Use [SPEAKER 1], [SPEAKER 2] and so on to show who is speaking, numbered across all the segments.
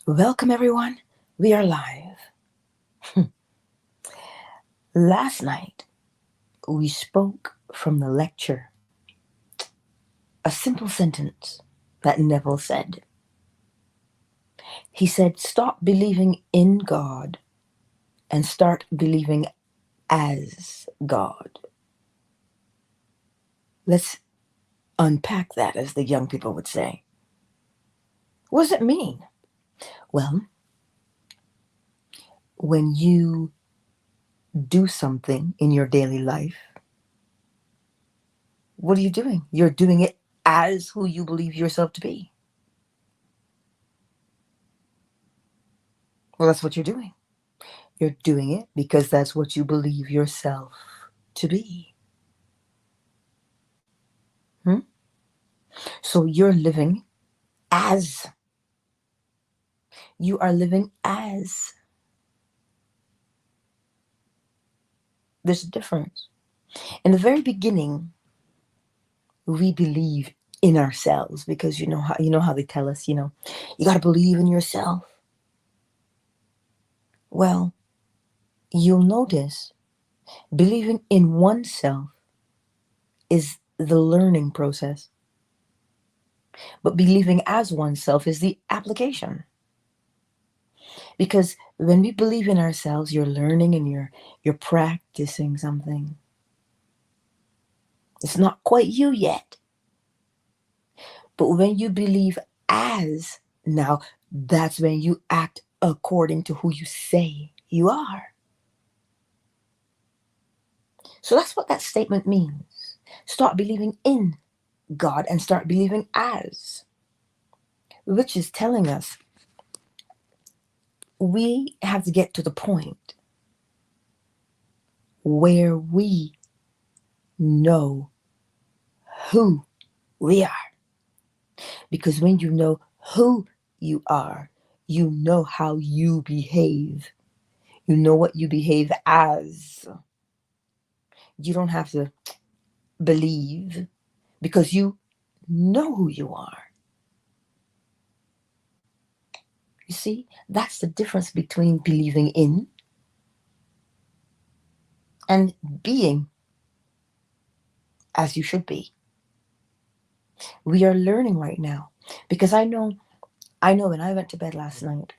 [SPEAKER 1] Welcome, everyone. We are live. Last night, we spoke from the lecture a simple sentence that Neville said. He said, stop believing in God and start believing as God. Let's unpack that, as the young people would say. What does it mean? Well, when you do something in your daily life, what are you doing? You're doing it as who you believe yourself to be. Well, that's what you're doing. You're doing it because that's what you believe yourself to be. Hmm? So you're living as. You are living as. There's a difference. In the very beginning, we believe in ourselves because you know how they tell us, you got to believe in yourself. Well, you'll notice believing in oneself is the learning process, but believing as oneself is the application. Because when we believe in ourselves, you're learning and you're practicing something. It's not quite you yet. But when you believe as, now that's when you act according to who you say you are. So that's what that statement means. Start believing in God and start believing as, which is telling us we have to get to the point where we know who we are. Because when you know who you are, you know how you behave. You know what you behave as. You don't have to believe because you know who you are. You see, that's the difference between believing in and being as you should be. We are learning right now because I know when I went to bed last night,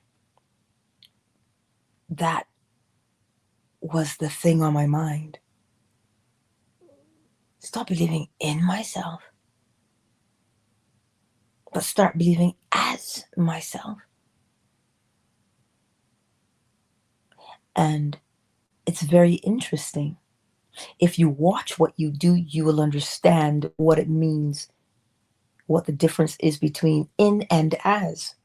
[SPEAKER 1] that was the thing on my mind. Stop believing in myself, but start believing as myself. And it's very interesting. If you watch what you do, you will understand what it means, what the difference is between in and as.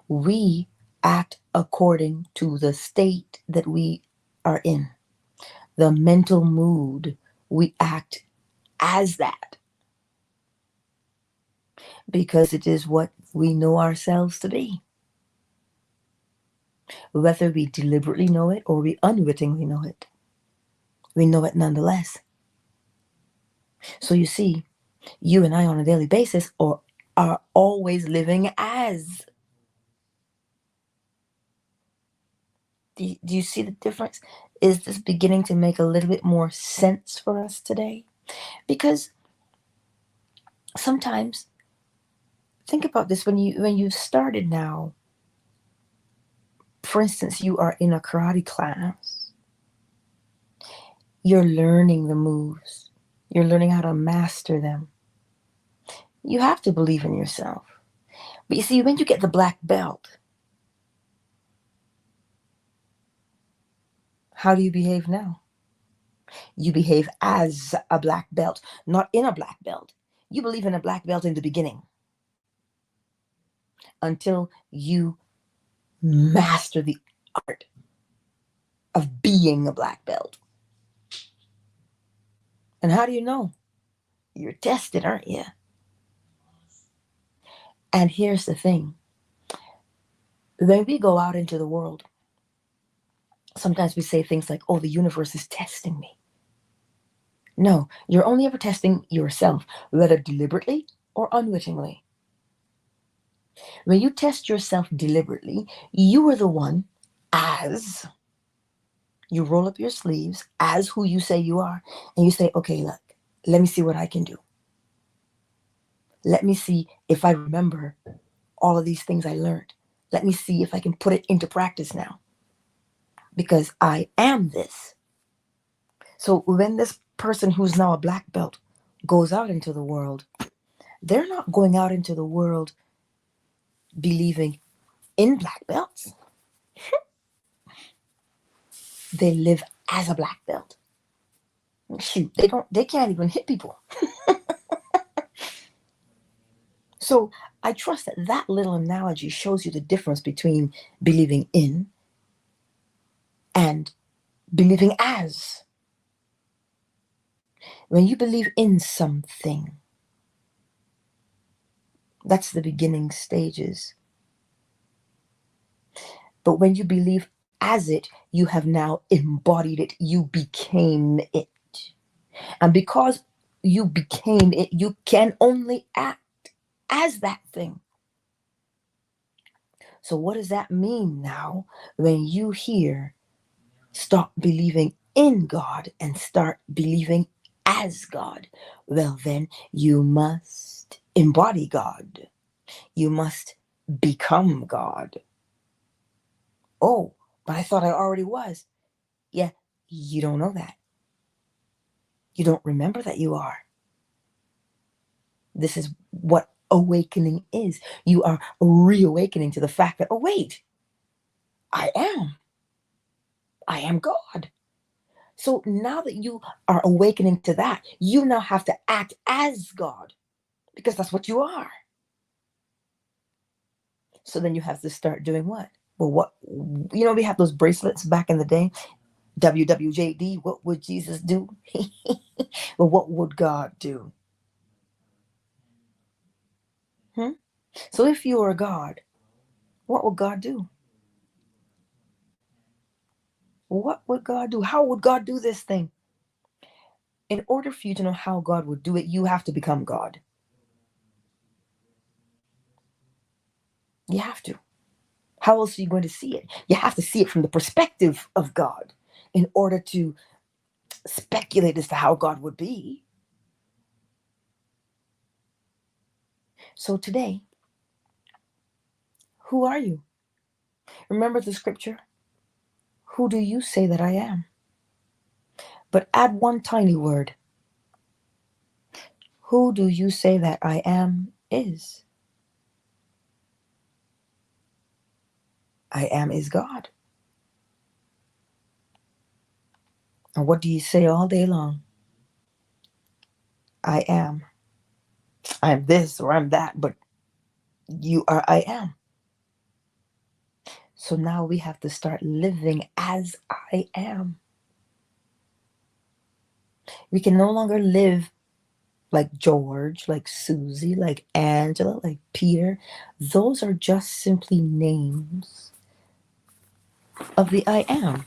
[SPEAKER 1] We act according to the state that we are in, the mental mood. We act as that because it is what we know ourselves to be. Whether we deliberately know it or we unwittingly know it, we know it nonetheless. So you see, you and I on a daily basis are always living as. Do you see the difference? Is this beginning to make a little bit more sense for us today? Because sometimes, think about this, when you started now, for instance, you are in a karate class, you're learning the moves, you're learning how to master them. You have to believe in yourself. But you see, when you get the black belt, how do you behave now? You behave as a black belt, not in a black belt. You believe in a black belt in the beginning until you master the art of being a black belt. And how do you know? You're tested, aren't you? And here's the thing. When we go out into the world, sometimes we say things like, oh, the universe is testing me. No, you're only ever testing yourself, whether deliberately or unwittingly. When you test yourself deliberately, you are the one as you roll up your sleeves as who you say you are, and you say, okay, look, let me see what I can do. Let me see if I remember all of these things I learned. Let me see if I can put it into practice now because I am this. So when this person who's now a black belt goes out into the world, they're not going out into the world believing in black belts. They live as a black belt. Shoot, they can't even hit people. So I trust that that little analogy shows you the difference between believing in and believing as. When you believe in something, that's the beginning stages. But when you believe as it, you have now embodied it. You became it. And because you became it, you can only act as that thing. So what does that mean now when you hear stop believing in God and start believing as God? Well, then you must embody God. You must become God. Oh, but I thought I already was. Yeah, you don't know that. You don't remember that you are. This is what awakening is. You are reawakening to the fact that, oh, wait, I am. I am God. So now that you are awakening to that, you now have to act as God because that's what you are. So then you have to start doing what? Well, we have those bracelets back in the day, WWJD, what would Jesus do? Well, what would God do? So if you are God, what would God do? What would God do? How would God do this thing? In order for you to know how God would do it, you have to become God. You have to. How else are you going to see it? You have to see it from the perspective of God in order to speculate as to how God would be. So today, who are you? Remember the scripture? Who do you say that I am? But add one tiny word. Who do you say that I am is? I am is God. And what do you say all day long? I am. I'm this or I'm that, but you are I am. So now we have to start living as I am. We can no longer live like George, like Susie, like Angela, like Peter. Those are just simply names of the I am.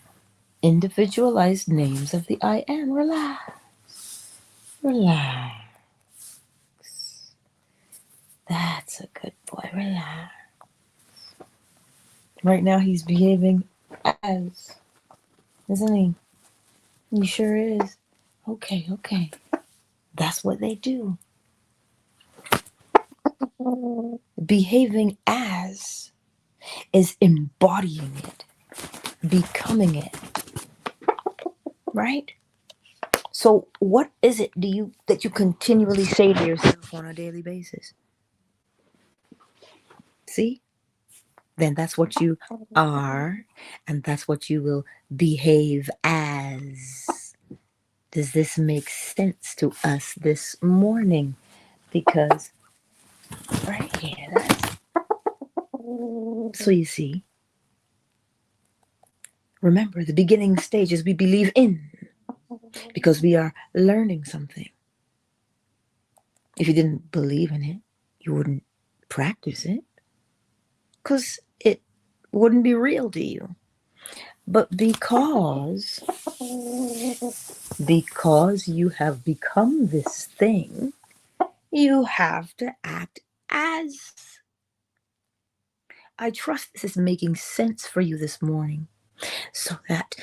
[SPEAKER 1] Individualized names of the I am. Relax. Relax. That's a good boy. Relax. Right now he's behaving as, isn't he? He sure is. Okay, okay. That's what they do. Behaving as is embodying it, becoming it, right? So what is it that you continually say to yourself on a daily basis? See? Then that's what you are, and that's what you will behave as. Does this make sense to us this morning? Because right here, so you see, remember the beginning stages we believe in because we are learning something. If you didn't believe in it, you wouldn't practice it because it wouldn't be real to you. But because you have become this thing, you have to act as I trust this is making sense for you this morning, so that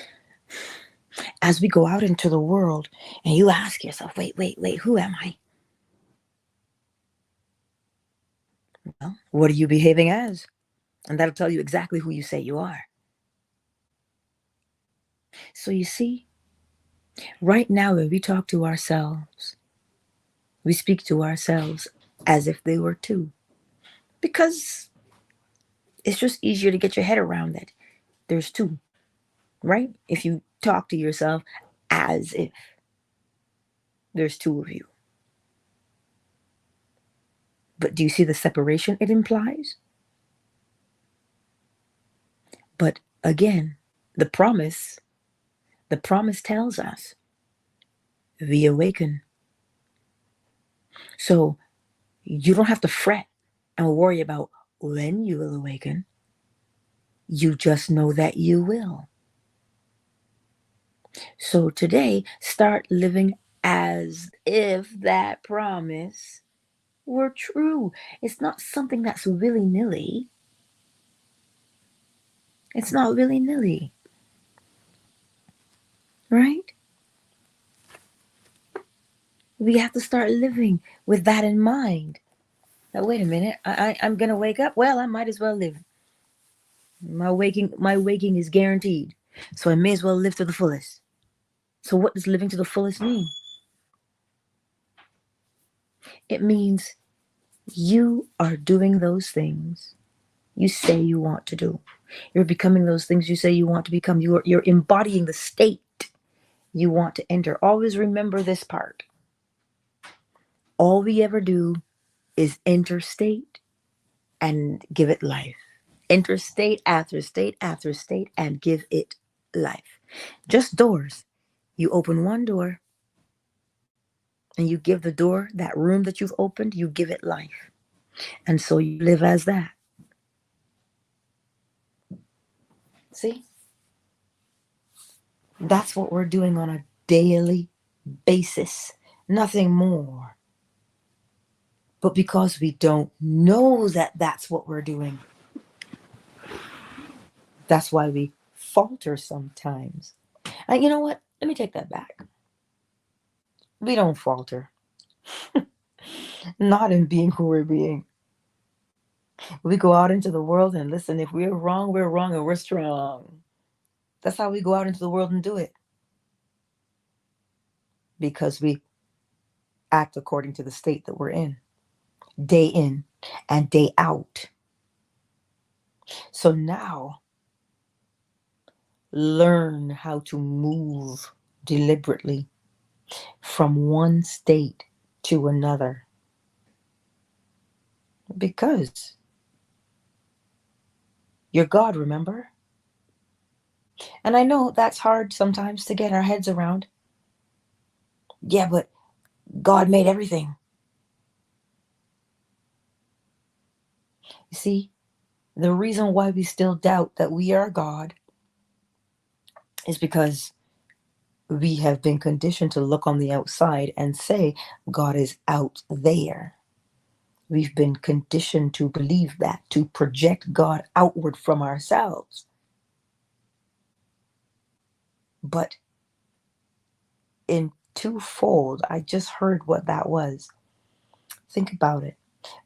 [SPEAKER 1] as we go out into the world and you ask yourself, wait, who am I? Well, what are you behaving as? And that'll tell you exactly who you say you are. So you see, right now when we talk to ourselves, we speak to ourselves as if they were two. Because it's just easier to get your head around that there's two, right? If you talk to yourself as if there's two of you. But do you see the separation it implies? But again, the promise tells us, we awaken. So you don't have to fret and worry about when you will awaken. You just know that you will. So today, start living as if that promise were true. It's not something that's willy-nilly. It's not willy-nilly, right? We have to start living with that in mind. Now, wait a minute. I'm going to wake up. Well, I might as well live. My waking is guaranteed. So I may as well live to the fullest. So what does living to the fullest mean? It means you are doing those things you say you want to do. You're becoming those things you say you want to become. You're embodying the state you want to enter. Always remember this part. All we ever do is enter state and give it life. Enter state after state after state and give it life. Just doors. You open one door and you give the door, that room that you've opened, you give it life. And so you live as that. See? That's what we're doing on a daily basis. Nothing more. But because we don't know that that's what we're doing, that's why we falter sometimes. And you know what? Let me take that back. We don't falter. Not in being who we're being. We go out into the world and listen, if we're wrong and we're strong. That's how we go out into the world and do it. Because we act according to the state that we're in and day out. So now, learn how to move deliberately from one state to another. Because you're God, remember? And I know that's hard sometimes to get our heads around. Yeah, but God made everything. You see, the reason why we still doubt that we are God is because we have been conditioned to look on the outside and say God is out there. We've been conditioned to believe that, to project God outward from ourselves. But in twofold, I just heard what that was. Think about it.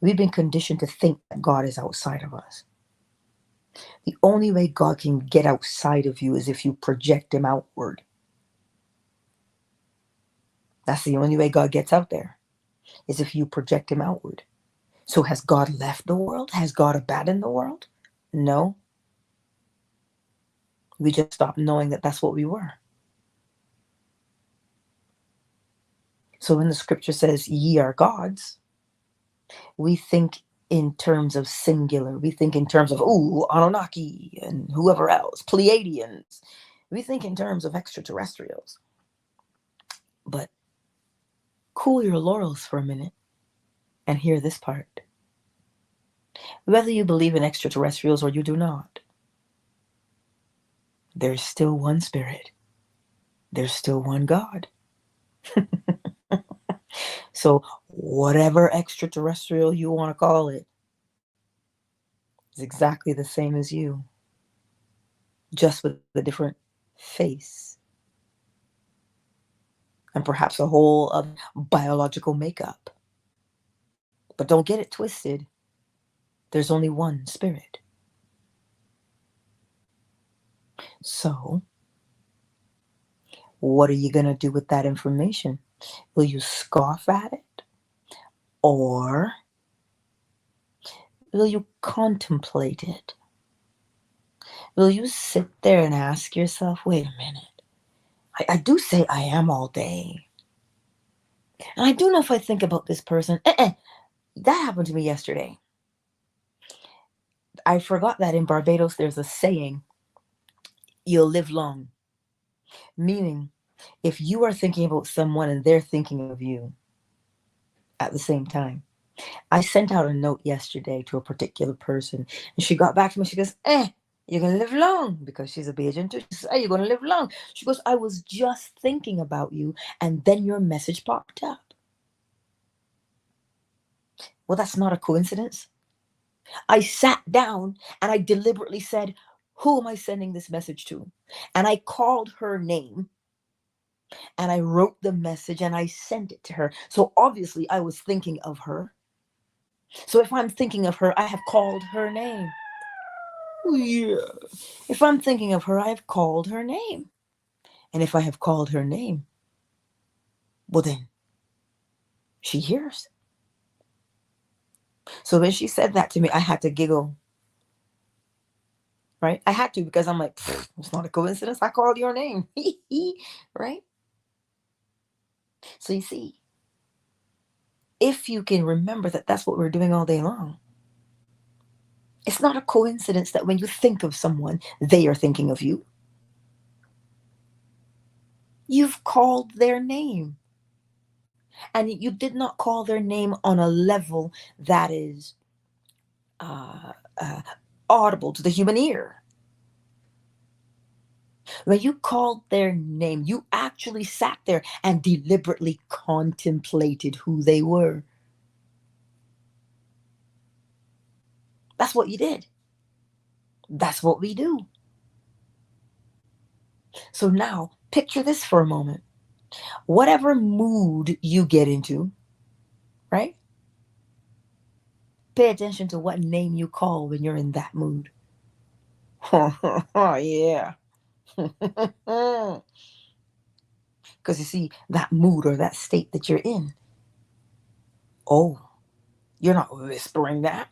[SPEAKER 1] We've been conditioned to think that God is outside of us. The only way God can get outside of you is if you project him outward. That's the only way God gets out there, is if you project him outward. So has God left the world? Has God abandoned the world? No. We just stopped knowing that that's what we were. So when the scripture says, ye are gods, we think in terms of singular. We think in terms of, Anunnaki and whoever else, Pleiadians. We think in terms of extraterrestrials. But cool your laurels for a minute and hear this part. Whether you believe in extraterrestrials or you do not, there's still one spirit. There's still one God. So whatever extraterrestrial you want to call it, is exactly the same as you, just with a different face and perhaps a whole other biological makeup. But don't get it twisted. There's only one spirit. So, what are you going to do with that information? Will you scoff at it? Or will you contemplate it? Will you sit there and ask yourself, wait a minute, I do say I am all day. And I do know if I think about this person, that happened to me yesterday. I forgot that in Barbados there's a saying, you'll live long. Meaning, if you are thinking about someone and they're thinking of you at the same time. I sent out a note yesterday to a particular person, and she got back to me. She goes, you're going to live long, because she's a Bajan too. She says, you're going to live long. She goes, I was just thinking about you, and then your message popped up. Well, that's not a coincidence. I sat down and I deliberately said, who am I sending this message to? And I called her name and I wrote the message and I sent it to her. So obviously I was thinking of her. So if I'm thinking of her, I have called her name. Yeah. If I'm thinking of her, I have called her name. And if I have called her name, well then, she hears. So when she said that to me, I had to giggle. Right? I had to, because I'm like, it's not a coincidence. I called your name. Right? So you see, if you can remember that that's what we're doing all day long, it's not a coincidence that when you think of someone, they are thinking of you. You've called their name. And you did not call their name on a level that is uh, uh, audible to the human ear. When you called their name, you actually sat there and deliberately contemplated who they were. That's what you did. That's what we do. So now, picture this for a moment. Whatever mood you get into, right? Pay attention to what name you call when you're in that mood. Oh, yeah. Because you see, that mood or that state that you're in, oh, you're not whispering that.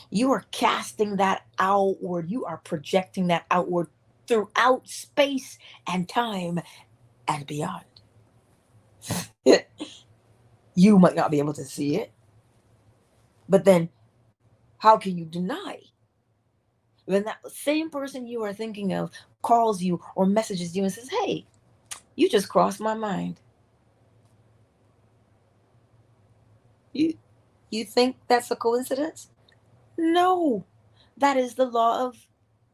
[SPEAKER 1] You are casting that outward. You are projecting that outward throughout space and time and beyond. You might not be able to see it, but then how can you deny when that same person you are thinking of calls you or messages you and says, hey, you just crossed my mind? You think that's a coincidence? No, that is the law of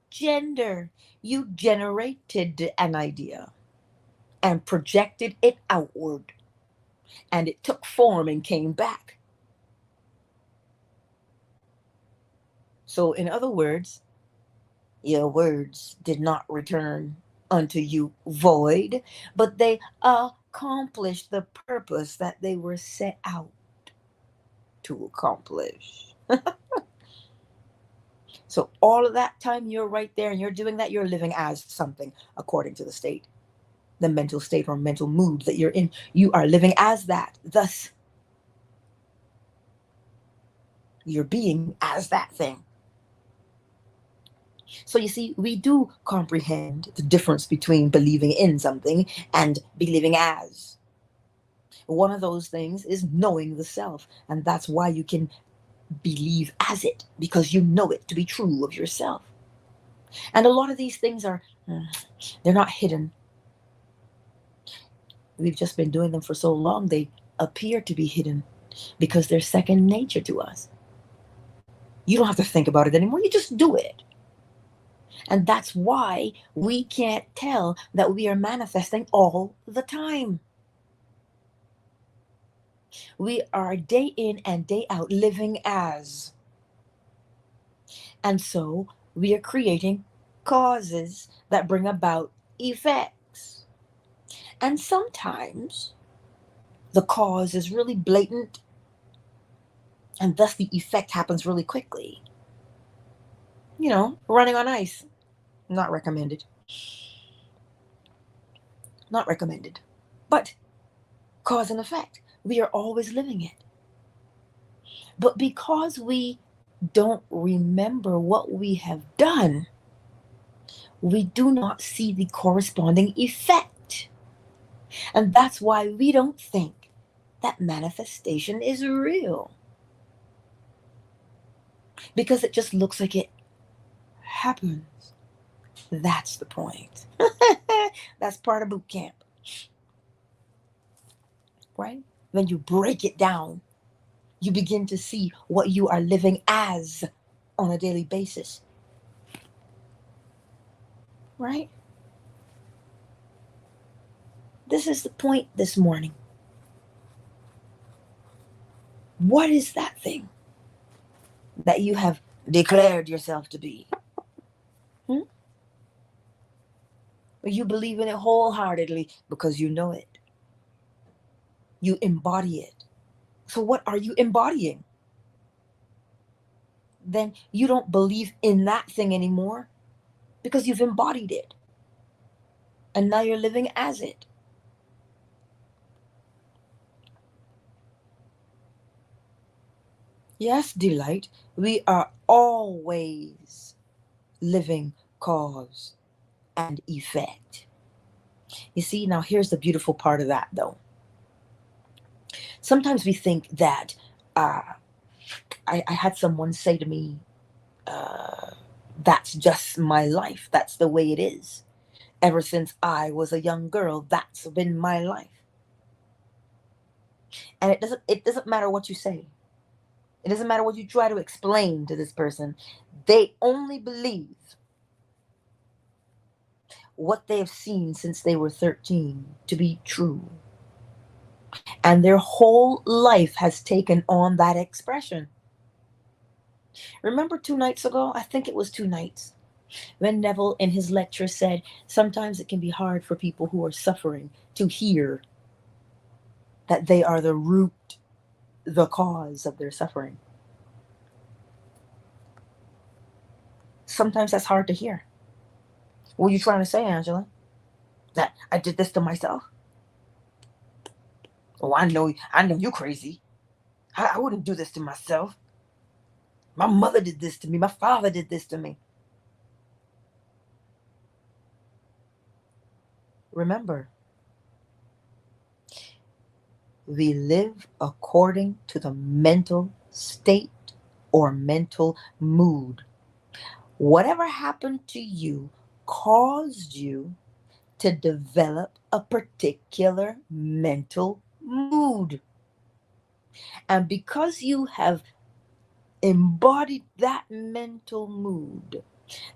[SPEAKER 1] gender. You generated an idea and projected it outward, and it took form and came back. So, in other words, your words did not return unto you void, but they accomplished the purpose that they were set out to accomplish. So, all of that time you're right there and you're doing that, you're living as something according to the state, the mental state or mental mood that you're in. You are living as that. Thus, you're being as that thing. So you see, we do comprehend the difference between believing in something and believing as. One of those things is knowing the self, and that's why you can believe as it, because you know it to be true of yourself. And a lot of these things are, they're not hidden. We've just been doing them for so long, they appear to be hidden because they're second nature to us. You don't have to think about it anymore, you just do it. And that's why we can't tell that we are manifesting all the time. We are day in and day out living as. And so we are creating causes that bring about effects. And sometimes the cause is really blatant, and thus the effect happens really quickly. Running on ice, not recommended. Not recommended. But cause and effect, we are always living it. But because we don't remember what we have done, we do not see the corresponding effect. And that's why we don't think that manifestation is real. Because it just looks like it happens. That's the point. That's part of boot camp, right? When you break it down, you begin to see what you are living as on a daily basis, right? This is the point this morning. What is that thing that you have declared yourself to be? Hmm? You believe in it wholeheartedly because you know it. You embody it. So what are you embodying? Then you don't believe in that thing anymore because you've embodied it. And now you're living as it. Yes, delight, we are always living cause and effect. You see, now here's the beautiful part of that, though. Sometimes we think that uh, I had someone say to me, that's just my life. That's the way it is. Ever since I was a young girl, that's been my life. And it doesn't matter what you say. It doesn't matter what you try to explain to this person. They only believe what they have seen since they were 13 to be true. And their whole life has taken on that expression. Remember 2 nights ago? I think it was 2 nights. When Neville in his lecture said, sometimes it can be hard for people who are suffering to hear that they are the root, the cause of their suffering. Sometimes that's hard to hear. What are you trying to say, Angela? That I did this to myself? Oh, I know you're crazy. I wouldn't do this to myself. My mother did this to me. My father did this to me. Remember, we live according to the mental state or mental mood. Whatever happened to you caused you to develop a particular mental mood. And because you have embodied that mental mood,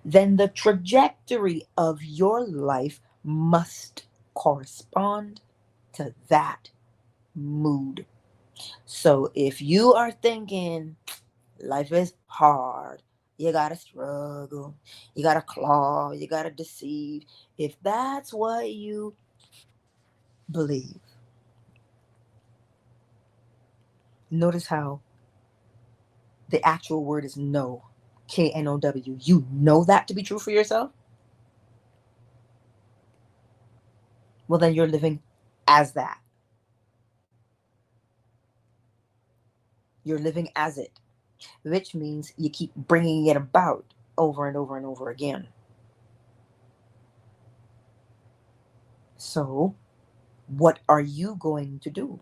[SPEAKER 1] then the trajectory of your life must correspond to that mood. So if you are thinking life is hard, you gotta struggle, you gotta claw, you gotta deceive, if that's what you believe, notice how the actual word is know. KNOW. You know that to be true for yourself? Well, then you're living as that. You're living as it, which means you keep bringing it about over and over and over again. So, what are you going to do?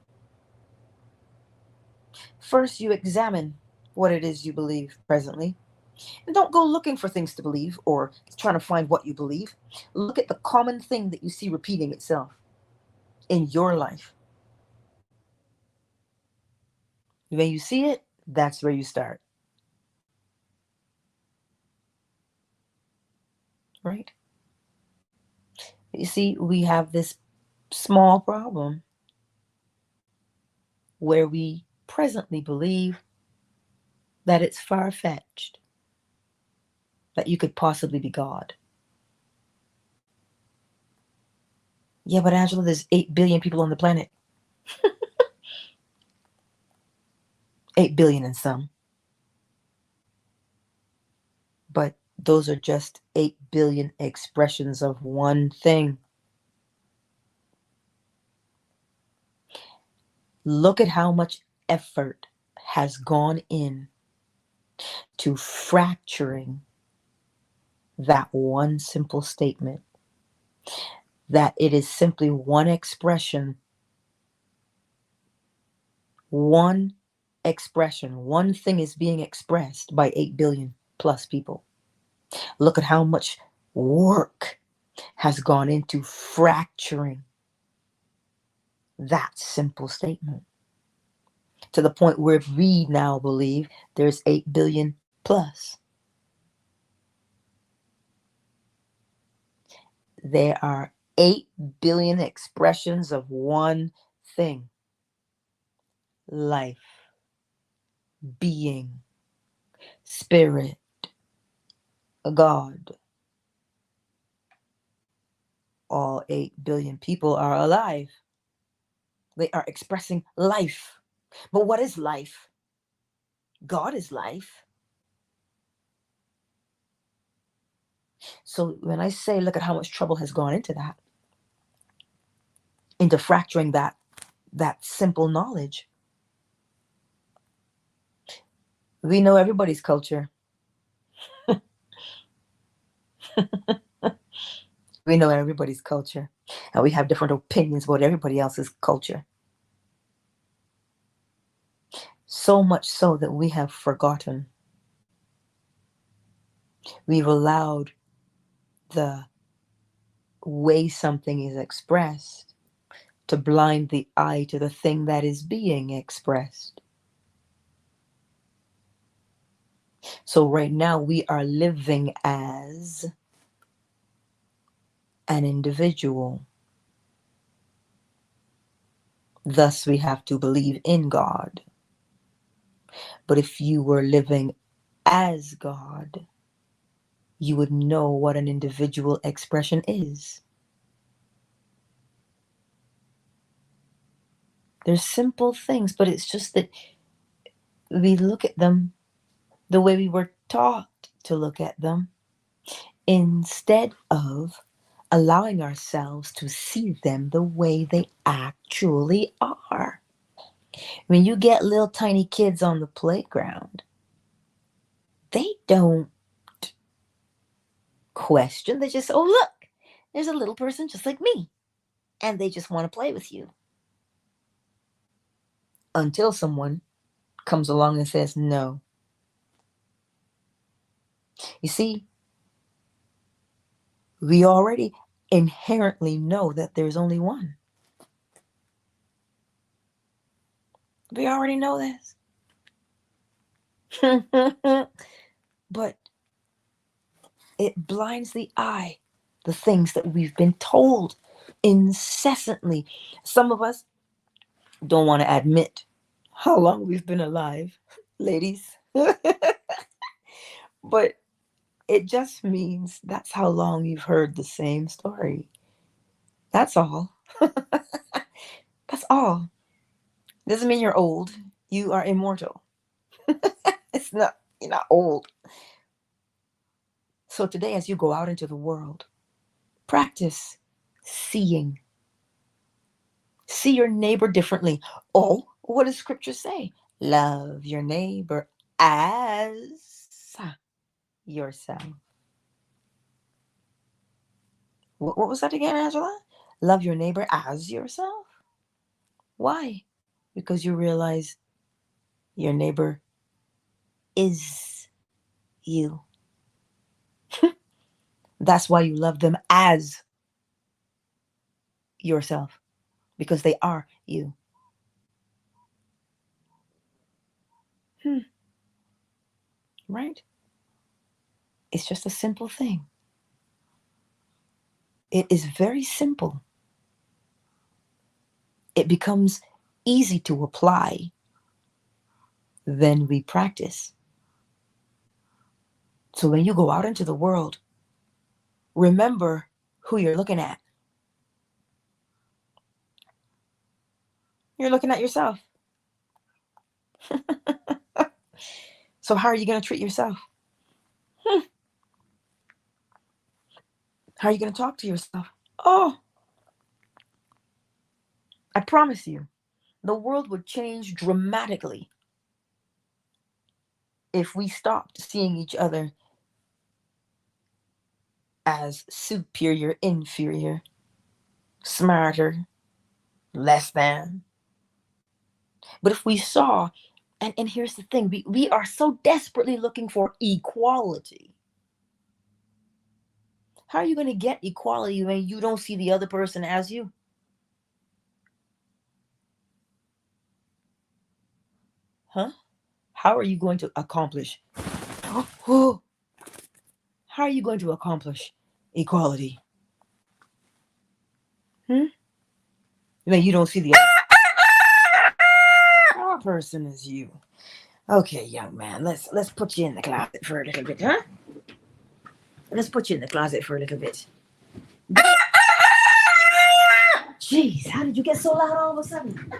[SPEAKER 1] First, you examine what it is you believe presently. And don't go looking for things to believe or trying to find what you believe. Look at the common thing that you see repeating itself in your life. When you see it, that's where you start, right? You see, we have this small problem where we presently believe that it's far fetched. that you could possibly be God. Yeah, but Angela, there's 8 billion people on the planet. 8 billion and some. But those are just 8 billion expressions of one thing. Look at how much effort has gone in to fracturing that one simple statement, that it is simply one expression, one expression, one thing is being expressed by 8 billion plus people. Look at how much work has gone into fracturing that simple statement, to the point where we now believe there's 8 billion plus. There are 8 billion expressions of one thing: life, being, spirit, God. All 8 billion people are alive. They are expressing life. But what is life? God is life. So when I say, look at how much trouble has gone into that, into fracturing that simple knowledge. We know everybody's culture. We know everybody's culture. And we have different opinions about everybody else's culture. So much so that we have forgotten. We've allowed the way something is expressed to blind the eye to the thing that is being expressed. So right now we are living as an individual. Thus we have to believe in God. But if you were living as God, you would know what an individual expression is. They're simple things, but it's just that we look at them the way we were taught to look at them, instead of allowing ourselves to see them the way they actually are. When you get little tiny kids on the playground, they don't question. They just, oh, look, there's a little person just like me. And they just want to play with you. Until someone comes along and says, no. You see, we already inherently know that there's only one. We already know this. But it blinds the eye, the things that we've been told incessantly. Some of us don't want to admit how long we've been alive, ladies. But it just means that's how long you've heard the same story. That's all. That's all. Doesn't mean you're old. You are immortal. It's not, you're not old. So today, as you go out into the world, practice seeing. See your neighbor differently. Oh, what does scripture say? Love your neighbor as yourself. What was that again, Angela? Love your neighbor as yourself? Why? Because you realize your neighbor is you. That's why you love them as yourself, because they are you. Right? It's just a simple thing. It is very simple. It becomes easy to apply. Then we practice. So when you go out into the world, remember who you're looking at. You're looking at yourself. So how are you going to treat yourself? How are you going to talk to yourself? Oh, I promise you, the world would change dramatically if we stopped seeing each other as superior, inferior, smarter, less than. But if we saw, and here's the thing, we are so desperately looking for equality. How are you going to get equality when you don't see the other person as you? Huh? How are you going to accomplish? How are you going to accomplish equality? When you don't see the other person as you. Okay, young man, let's put you in the closet for a little bit, huh? Let's put you in the closet for a little bit. Jeez, how did you get so loud all of a sudden?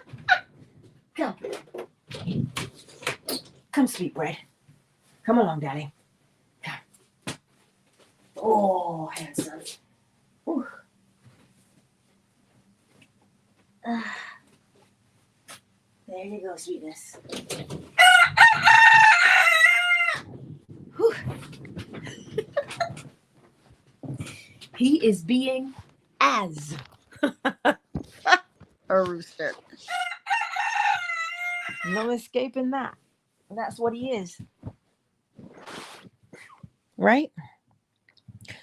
[SPEAKER 1] Come. Come, sweetbread. Come along, Daddy. Come. Oh, handsome. Ooh. There you go, sweetness. He is being as a rooster. No escaping that. That's what he is. Right?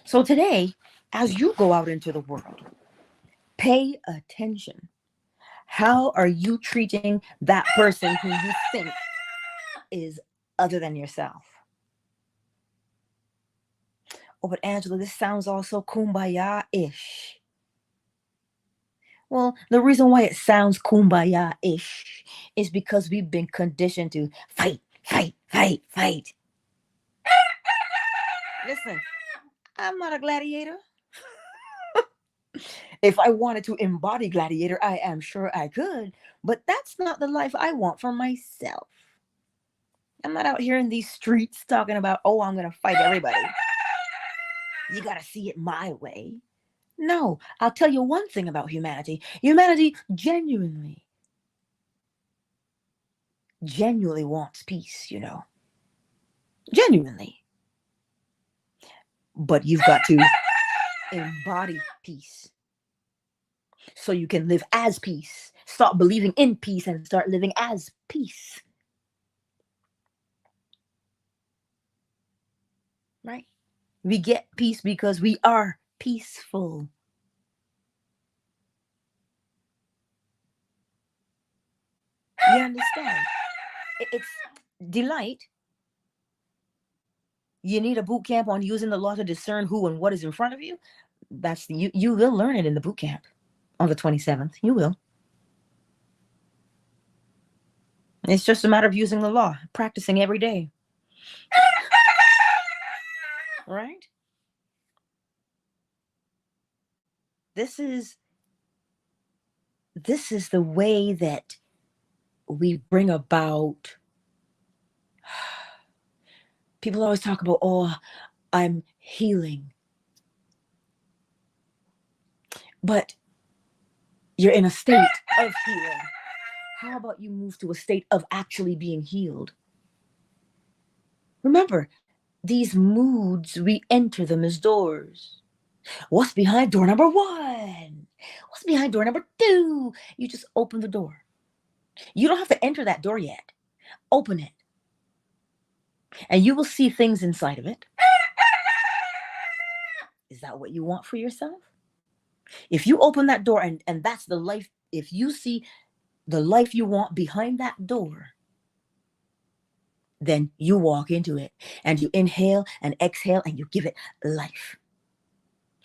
[SPEAKER 1] So today, as you go out into the world, pay attention. How are you treating that person who you think is other than yourself? Oh, but Angela, this sounds all so kumbaya-ish. Well, the reason why it sounds kumbaya-ish is because we've been conditioned to fight, fight, fight, fight. Listen, I'm not a gladiator. If I wanted to embody gladiator, I am sure I could, but that's not the life I want for myself. I'm not out here in these streets talking about, oh, I'm going to fight everybody. You got to see it my way. No, I'll tell you one thing about humanity. Humanity genuinely wants peace, you know. Genuinely. But you've got to embody peace so you can live as peace. Stop believing in peace and start living as peace. Right? We get peace because we are peaceful. You understand? It's delight. You need a boot camp on using the law to discern who and what is in front of you. That's you will learn it in the boot camp on the 27th. You will. It's just a matter of using the law, practicing every day. Right? This is the way that we bring about. People always talk about, oh, I'm healing. But you're in a state of healing. How about you move to a state of actually being healed? Remember, these moods, we enter them as doors. What's behind door number 1? What's behind door number 2? You just open the door. You don't have to enter that door yet. Open it. And you will see things inside of it. Is that what you want for yourself? If you open that door and that's the life, if you see the life you want behind that door, then you walk into it and you inhale and exhale and you give it life.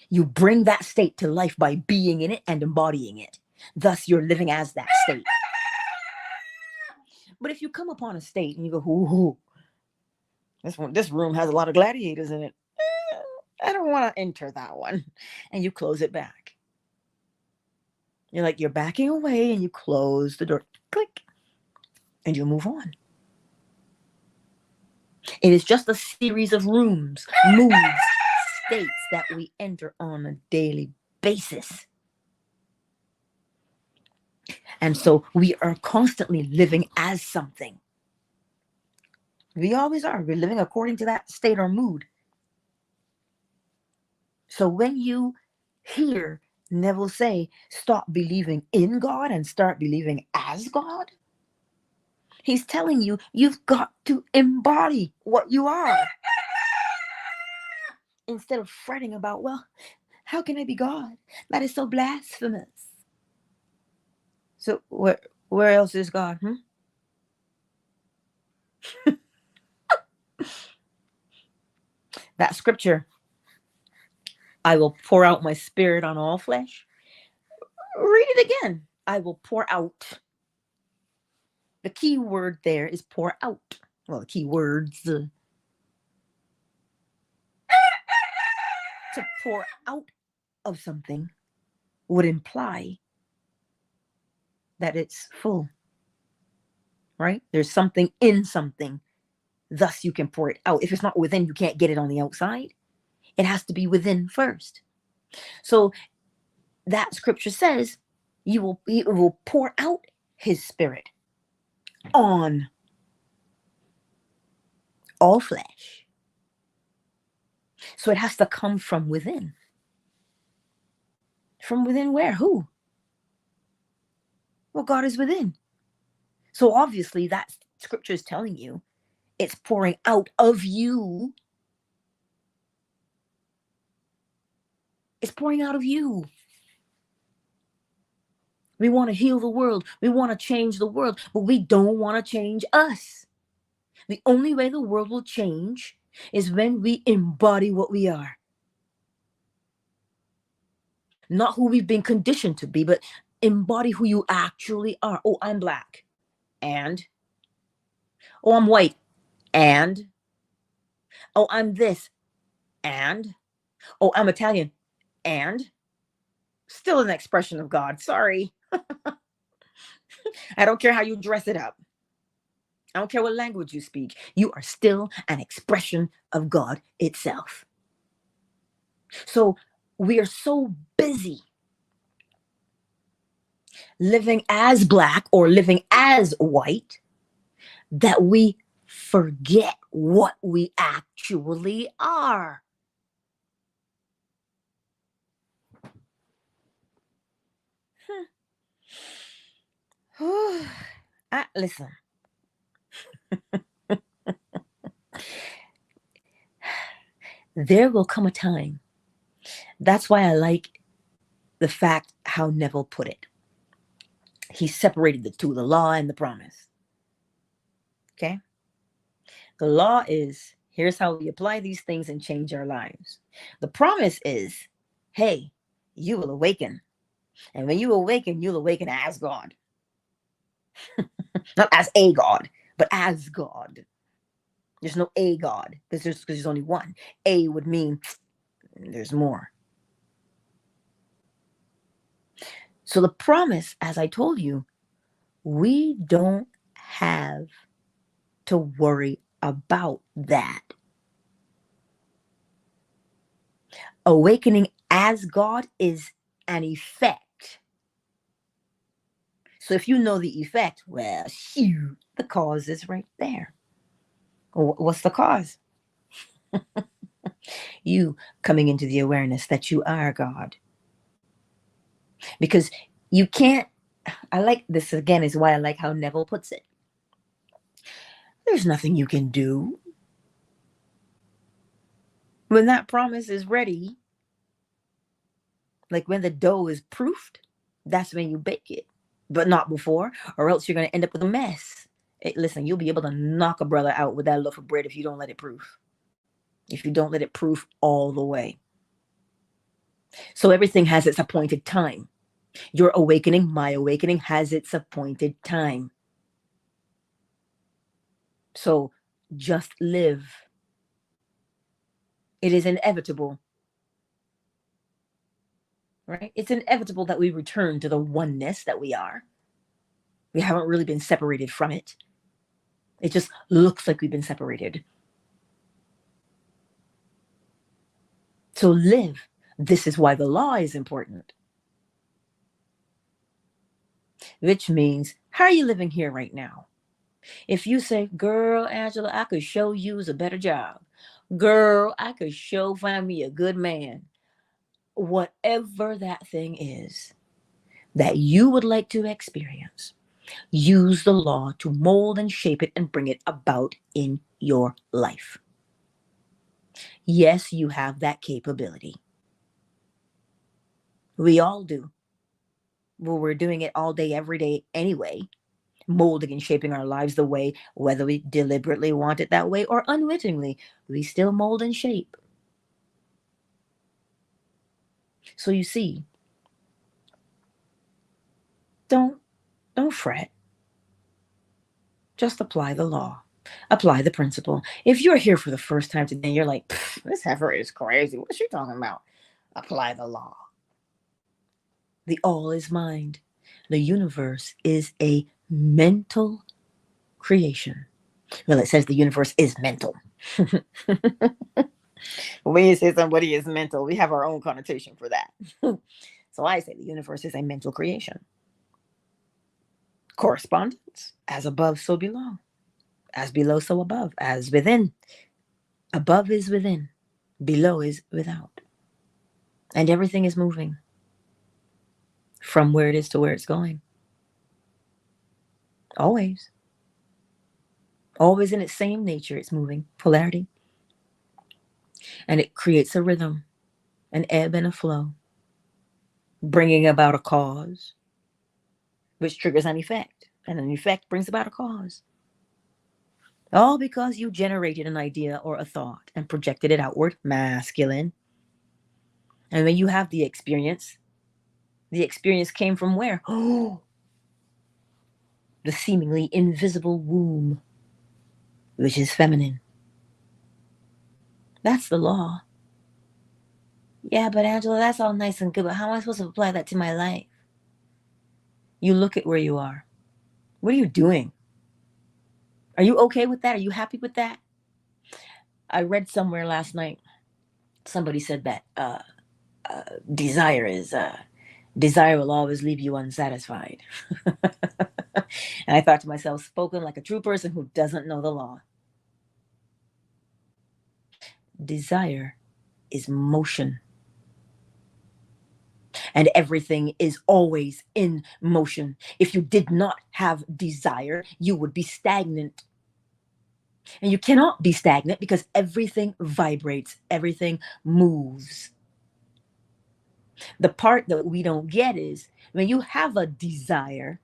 [SPEAKER 1] You bring that state to life by being in it and embodying it. Thus, you're living as that state. But if you come upon a state and you go, ooh, This room has a lot of gladiators in it. I don't want to enter that one. And you close it back. You're backing away, and you close the door. Click. And you move on. It is just a series of rooms, moods, states that we enter on a daily basis. And so we are constantly living as something. We always are. We're living according to that state or mood. So when you hear Neville say, stop believing in God and start believing as God, he's telling you, you've got to embody what you are. Instead of fretting about, well, how can I be God? That is so blasphemous. So where else is God? That scripture, I will pour out my spirit on all flesh. Read it again. I will pour out. The key word there is pour out. Well, the key words. To pour out of something would imply that it's full. Right? There's something in something. Thus, you can pour it out. If it's not within, you can't get it on the outside. It has to be within first. So that scripture says he will pour out his spirit on all flesh. So it has to come from within. From within where? Who? Well, God is within. So obviously that scripture is telling you it's pouring out of you. It's pouring out of you. We want to heal the world. We want to change the world, but we don't want to change us. The only way the world will change is when we embody what we are. Not who we've been conditioned to be, but embody who you actually are. Oh, I'm black. And? Oh, I'm white. And? Oh, I'm this. And? Oh, I'm Italian. And? Still an expression of God. Sorry. I don't care how you dress it up. I don't care what language you speak. You are still an expression of God itself. So we are so busy living as black or living as white that we forget what we actually are. Listen. There will come a time. That's why I like the fact how Neville put it. He separated the two, the law and the promise. Okay? The law is, here's how we apply these things and change our lives. The promise is, hey, you will awaken. And when you awaken, you'll awaken as God. Not as a God, but as God. There's no a God, because there's only one. A would mean there's more. So the promise, as I told you, we don't have to worry about that. Awakening as God is an effect. So if you know the effect, well, shoot, the cause is right there. What's the cause? You coming into the awareness that you are God. Because you can't, I like this again, is why I like how Neville puts it. There's nothing you can do. When that promise is ready, like when the dough is proofed, that's when you bake it. But not before, or else you're going to end up with a mess. Listen, you'll be able to knock a brother out with that loaf of bread if you don't let it proof. If you don't let it proof all the way. So everything has its appointed time. Your awakening, my awakening, has its appointed time. So just live It is inevitable, right? It's inevitable that we return to the oneness that we are. We haven't really been separated from it. It just looks like we've been separated. So live. This is why the law is important. Which means, how are you living here right now? If you say, girl, Angela, I could show you a better job. Girl, I could find me a good man. Whatever that thing is that you would like to experience, use the law to mold and shape it and bring it about in your life. Yes, you have that capability. We all do. Well, we're doing it all day, every day anyway, molding and shaping our lives the way, whether we deliberately want it that way or unwittingly, we still mold and shape. So you see, don't fret. Just apply the law. Apply the principle. If you're here for the first time today, you're like, this heifer is crazy. What's she talking about? Apply the law. The all is mind. The universe is a mental creation. Well, it says the universe is mental. When you say somebody is mental, we have our own connotation for that. So I say the universe is a mental creation. Correspondence, as above, so below. As below, so above. As within. Above is within. Below is without. And everything is moving from where it is to where it's going. Always. Always in its same nature, it's moving. Polarity. And it creates a rhythm, an ebb and a flow, bringing about a cause, which triggers an effect. And an effect brings about a cause. All because you generated an idea or a thought and projected it outward, masculine. And when you have the experience came from where? Oh, the seemingly invisible womb, which is feminine. That's the law. Yeah, but Angela, that's all nice and good, but how am I supposed to apply that to my life? You look at where you are. What are you doing? Are you okay with that? Are you happy with that? I read somewhere last night, somebody said that desire will always leave you unsatisfied. And I thought to myself, spoken like a true person who doesn't know the law. Desire is motion. And everything is always in motion. If you did not have desire, you would be stagnant. And you cannot be stagnant because everything vibrates, everything moves. The part that we don't get is when you have a desire,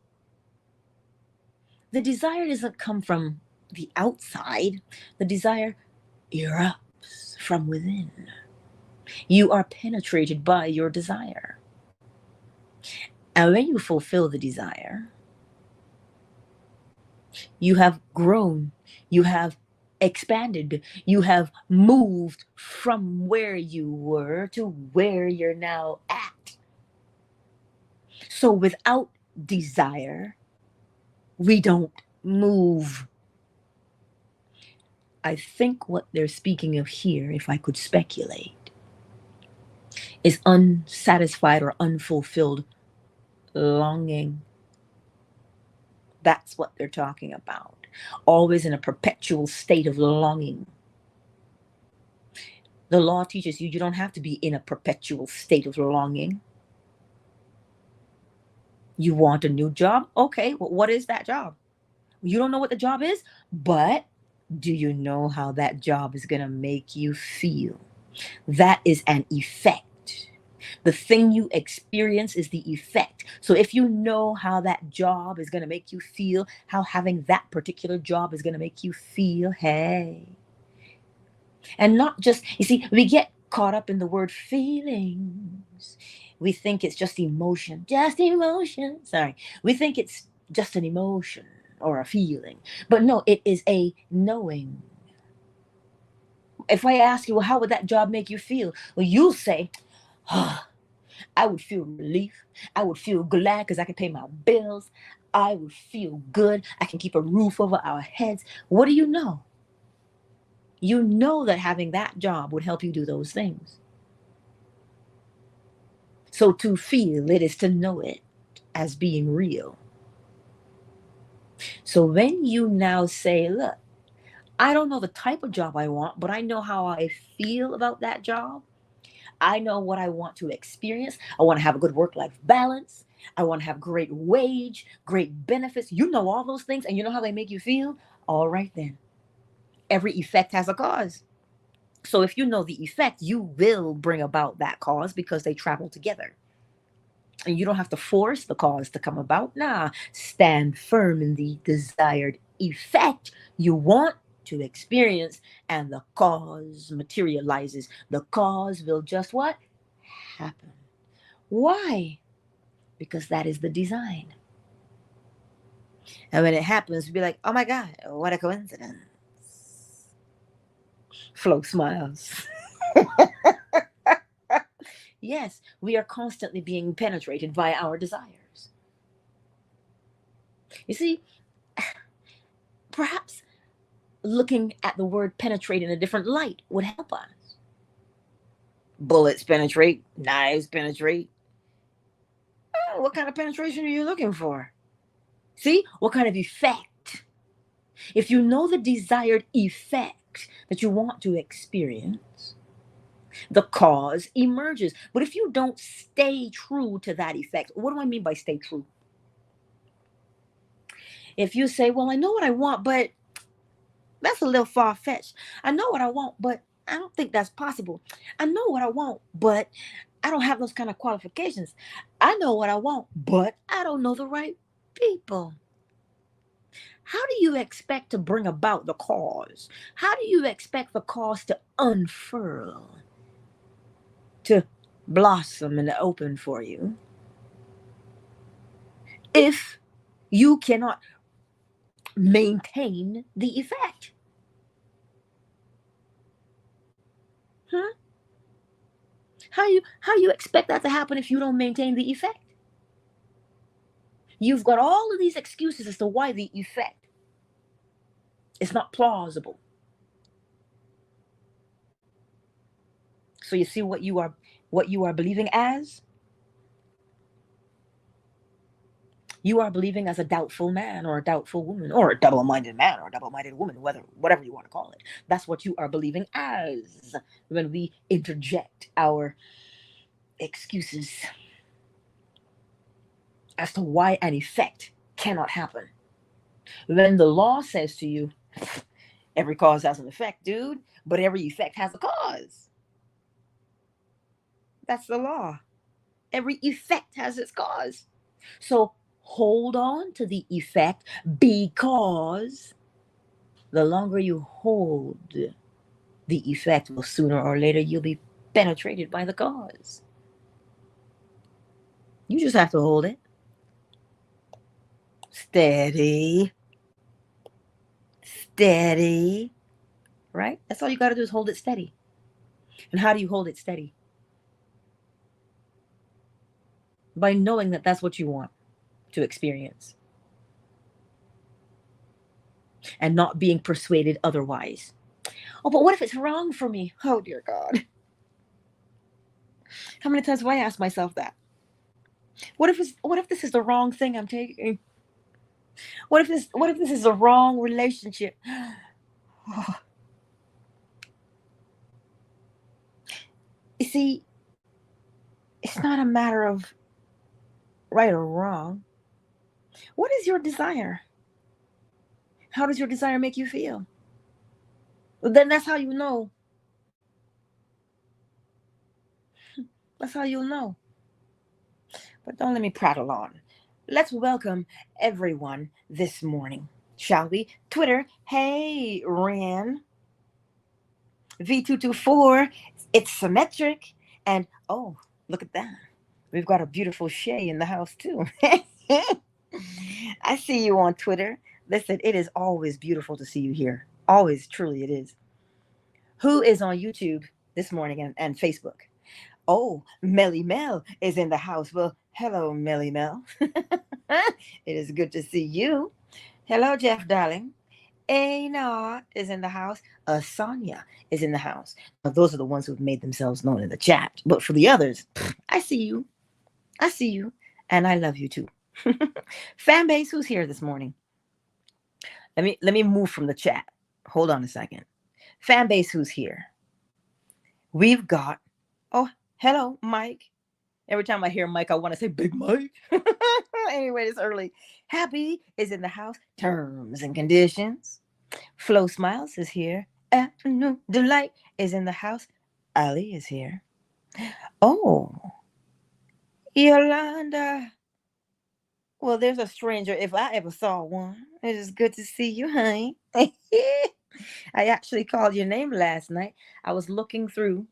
[SPEAKER 1] the desire doesn't come from the outside. The desire erupts from within. You are penetrated by your desire. And when you fulfill the desire, you have grown, you have expanded, you have moved from where you were to where you're now at. So without desire, we don't move. I think what they're speaking of here, if I could speculate, is unsatisfied or unfulfilled longing. That's what they're talking about. Always in a perpetual state of longing. The law teaches you don't have to be in a perpetual state of longing. You want a new job? Okay, well, what is that job? You don't know what the job is, but do you know how that job is going to make you feel? That is an effect. The thing you experience is the effect. So if you know how that job is going to make you feel, how having that particular job is going to make you feel, hey. And not just, you see, we get caught up in the word feelings. We think it's just emotion. Sorry. We think it's just an emotion or a feeling. But no, it is a knowing. If I ask you, well, how would that job make you feel? Well, you'll say, oh, I would feel relief. I would feel glad because I can pay my bills. I would feel good. I can keep a roof over our heads. What do you know? You know that having that job would help you do those things. So to feel it is to know it as being real. So when you now say, look, I don't know the type of job I want, but I know how I feel about that job. I know what I want to experience. I want to have a good work-life balance. I want to have great wage, great benefits. You know all those things, and you know how they make you feel? All right then. Every effect has a cause. So if you know the effect, you will bring about that cause because they travel together. And you don't have to force the cause to come about. Nah, stand firm in the desired effect you want to experience, and the cause materializes. The cause will just what? Happen. Why? Because that is the design. And when it happens, you'll be like, oh my God, what a coincidence. Flo smiles. Yes, we are constantly being penetrated by our desires. You see, perhaps looking at the word penetrate in a different light would help us. Bullets penetrate, knives penetrate. Oh, what kind of penetration are you looking for? See, what kind of effect? If you know the desired effect that you want to experience, the cause emerges. But if you don't stay true to that effect, what do I mean by stay true? If you say, well, I know what I want, but that's a little far-fetched. I know what I want, but I don't think that's possible. I know what I want, but I don't have those kind of qualifications. I know what I want, but I don't know the right people. How do you expect to bring about the cause? How do you expect the cause to unfurl, to blossom and open for you, if you cannot maintain the effect? Huh? How you expect that to happen if you don't maintain the effect? You've got all of these excuses as to why the effect is not plausible. So you see what you are believing as? You are believing as a doubtful man or a doubtful woman or a double-minded man or a double-minded woman, whatever you want to call it. That's what you are believing as when we interject our excuses as to why an effect cannot happen. When the law says to you, every cause has an effect, dude, but every effect has a cause. That's the law. Every effect has its cause. So hold on to the effect, because the longer you hold the effect, well, sooner or later you'll be penetrated by the cause. You just have to hold it. Steady. Steady. Right? That's all you got to do is hold it steady. And how do you hold it steady? By knowing that that's what you want to experience, and not being persuaded otherwise. Oh, but what if it's wrong for me? Oh, dear God. How many times have I asked myself that? What if this is the wrong thing I'm taking? What if this is the wrong relationship? You see, it's not a matter of right or wrong. What is your desire? How does your desire make you feel? Well, then that's how you know. That's how you'll know. But don't let me prattle on. Let's welcome everyone this morning, shall we? Twitter, hey, Ran. V224, it's symmetric. And oh, look at that. We've got a beautiful Shay in the house, too. I see you on Twitter. Listen, it is always beautiful to see you here. Always, truly, it is. Who is on YouTube this morning and Facebook? Oh, Melly Mel is in the house. Well, hello, Melly Mel. It is good to see you. Hello, Jeff, darling. Anar is in the house. Sonia is in the house. Now, those are the ones who've made themselves known in the chat. But for the others, I see you. I see you. And I love you too. Fan base, who's here this morning? Let me move from the chat. Hold on a second. Fan base, who's here? We've got, oh, hello, Mike. Every time I hear Mike, I want to say Big Mike. Anyway, it's early. Happy is in the house. Terms and conditions. Flo Smiles is here. Delight is in the house. Ali is here. Oh, Yolanda. Well, there's a stranger if I ever saw one. It is good to see you, honey. I actually called your name last night. I was looking through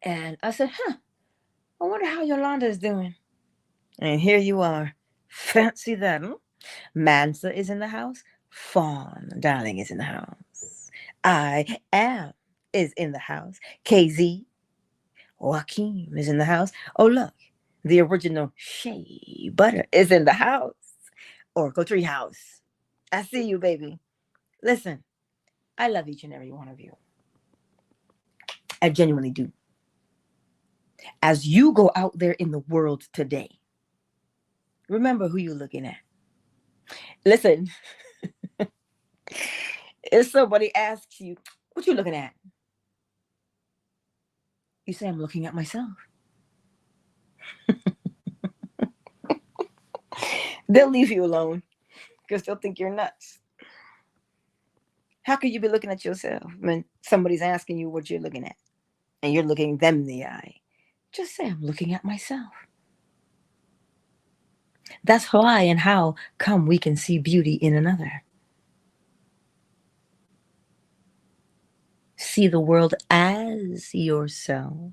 [SPEAKER 1] and I said, I wonder how Yolanda is doing. And here you are. Fancy that, huh? Mansa is in the house. Fawn, darling, is in the house. I am is in the house. KZ, Joaquin is in the house. Oh, look, the original Shea Butter is in the house. Oracle Tree House. I see you, baby. Listen, I love each and every one of you. I genuinely do. As you go out there in the world today, remember who you're looking at. Listen, if somebody asks you, what you looking at? You say, I'm looking at myself. They'll leave you alone because they'll think you're nuts. How could you be looking at yourself when somebody's asking you what you're looking at and you're looking them in the eye? Just say, I'm looking at myself. That's why and how come we can see beauty in another. See the world as yourself.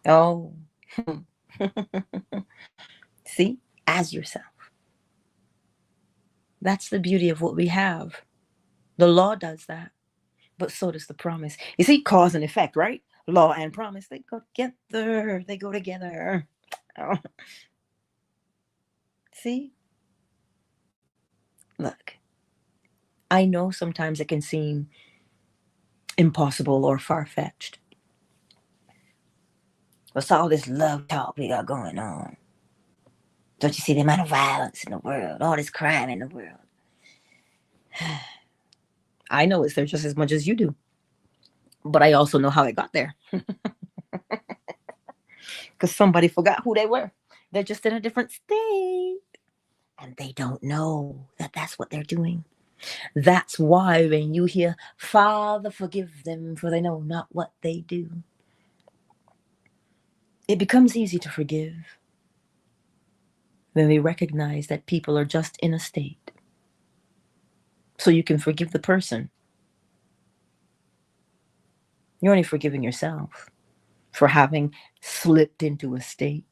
[SPEAKER 1] Oh, see, as yourself. That's the beauty of what we have. The law does that, but so does the promise. You see, cause and effect, right? Law and promise, they go together. They go together. Oh. See? Look, I know sometimes it can seem impossible or far-fetched. What's all this love talk we got going on? Don't you see the amount of violence in the world? All this crime in the world? I know it's there just as much as you do. But I also know how it got there. Because somebody forgot who they were. They're just in a different state. And they don't know that that's what they're doing. That's why when you hear, Father, forgive them, for they know not what they do, it becomes easy to forgive when we recognize that people are just in a state. So you can forgive the person. You're only forgiving yourself for having slipped into a state.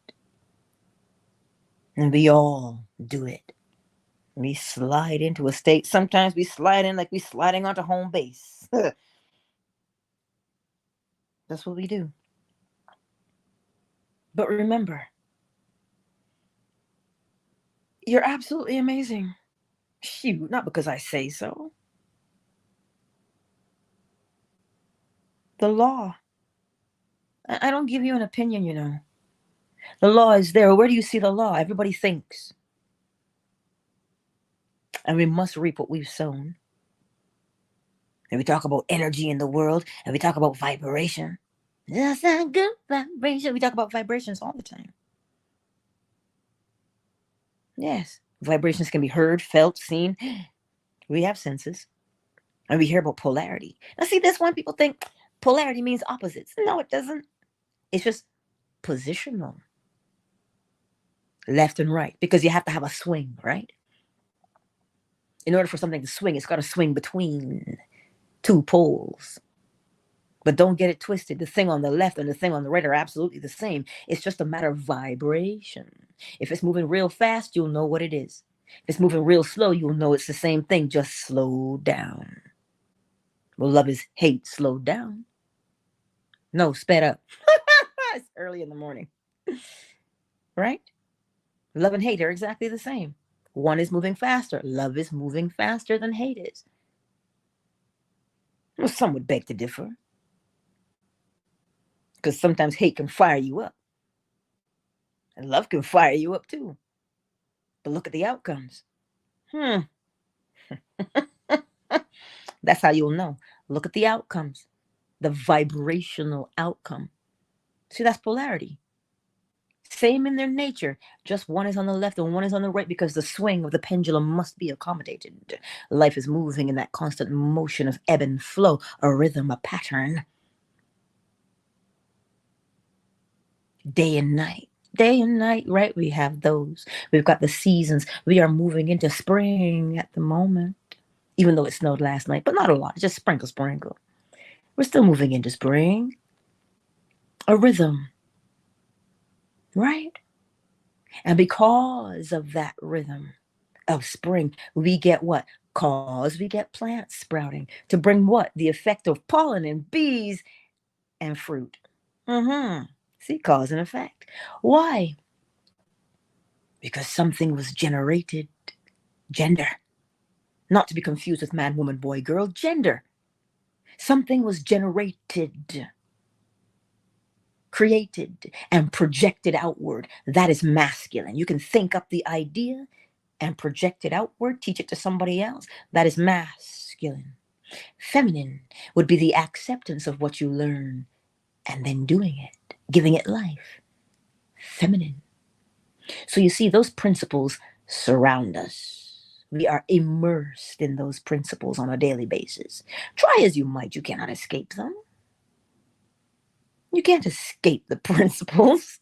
[SPEAKER 1] And we all do it. We slide into a state. Sometimes we slide in like we're sliding onto home base. That's what we do. But remember, you're absolutely amazing. Shoot, not because I say so. The law. I don't give you an opinion, you know. The law is there. Where do you see the law? Everybody thinks. And we must reap what we've sown. And we talk about energy in the world, and we talk about vibration. That's a good vibration. We talk about vibrations all the time. Yes, vibrations can be heard, felt, seen. We have senses. And we hear about polarity. Now see, this one, people think polarity means opposites. No, it doesn't. It's just positional. Left and right. Because you have to have a swing, right? In order for something to swing, it's got to swing between two poles. But don't get it twisted. The thing on the left and the thing on the right are absolutely the same. It's just a matter of vibration. If it's moving real fast, you'll know what it is. If it's moving real slow, you'll know it's the same thing, just slow down. Well, love is hate slowed down. No, sped up. It's early in the morning, right? Love and hate are exactly the same. One is moving faster. Love is moving faster than hate is. Well, some would beg to differ, because sometimes hate can fire you up, and love can fire you up too. But look at the outcomes. Hmm. That's how you'll know. Look at the outcomes, the vibrational outcome. See, that's polarity. Same in their nature, just one is on the left and one is on the right, because the swing of the pendulum must be accommodated. Life is moving in that constant motion of ebb and flow, a rhythm, a pattern. Day and night. Day and night, right? We have those. We've got the seasons. We are moving into spring at the moment, even though it snowed last night, but not a lot. Just sprinkle, sprinkle. We're still moving into spring. A rhythm, right? And because of that rhythm of spring, we get what? Cause we get plants sprouting to bring what? The effect of pollen and bees and fruit. See, cause and effect. Why? Because something was generated. Gender. Not to be confused with man, woman, boy, girl. Gender. Something was generated, created, and projected outward. That is masculine. You can think up the idea and project it outward, teach it to somebody else. That is masculine. Feminine would be the acceptance of what you learn and then doing it, giving it life. Feminine. So you see, those principles surround us. We are immersed in those principles on a daily basis. Try as you might, you cannot escape them. You can't escape the principles,